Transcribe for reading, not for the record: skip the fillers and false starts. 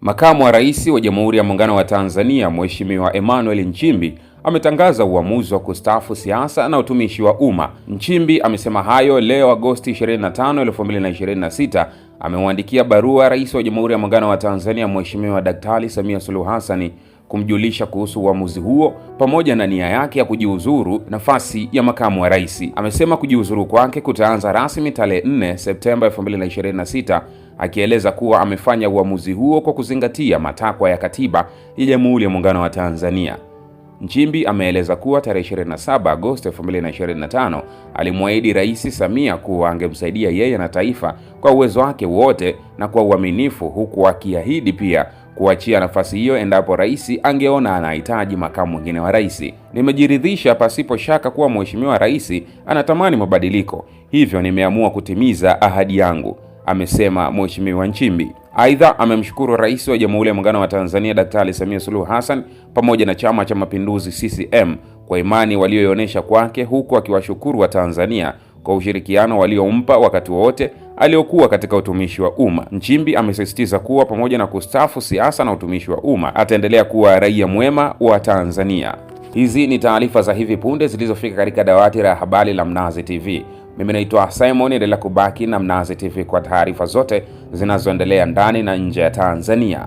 Makamu wa Rais wa Jamhuri ya Muungano wa Tanzania, Mheshimiwa Emmanuel Nchimbi ametangaza uamuzi wa kustaafu siasa na utumishi wa umma. Nchimbi amesema hayo leo Agosti 25, 2026. Amemwandikia barua Rais wa Jamhuri ya Muungano wa Tanzania, Mheshimiwa Daktari Samia Suluhu Hassan kumjulisha kuhusu uamuzi huo pamoja na nia yake ya kujiuzuru nafasi ya makamu wa rais. Amesema kujiuzuru kwake kutaanza rasmi tarehe 4 Septemba 2026, akieleza kuwa amefanya uamuzi huo kwa kuzingatia matakwa ya Katiba ya Jamhuri ya Muungano wa Tanzania. Nchimbi ameeleza kuwa tarehe 27 Agosti 2025 alimwahidi Rais Samia kuwa angemsaidia yeye na taifa kwa uwezo wake wote na kwa uaminifu, huku akiahidi pia kuachia nafasi hiyo endapo rais angeona anahitaji makamu mwingine wa rais. Nimejiridhisha pasipo shaka kuwa Mheshimiwa Rais anatamani mabadiliko, hivyo nimeamua kutimiza ahadi yangu, amesema Mheshimiwa Nchimbi. Aidha, amemshukuru Rais wa Jamhuri ya Muungano wa Tanzania Daktari Samia Suluhu Hassan pamoja na Chama cha Mapinduzi CCM kwa imani walioionyesha kwake, huku akiwashukuru wa Tanzania kwa ushirikiano waliompa wakati wote aliokuwa katika utumishi wa umma. Nchimbi amesisitiza kuwa pamoja na kustaafu siasa na utumishi wa umma, ataendelea kuwa raia mwema wa Tanzania. Hizi ni taarifa za hivi punde zilizofika katika dawati la habari la Mnazi TV. Mimi naitwa Simon, endelea kubaki na Mnazi TV kwa taarifa zote zinazoendelea ndani na nje ya Tanzania.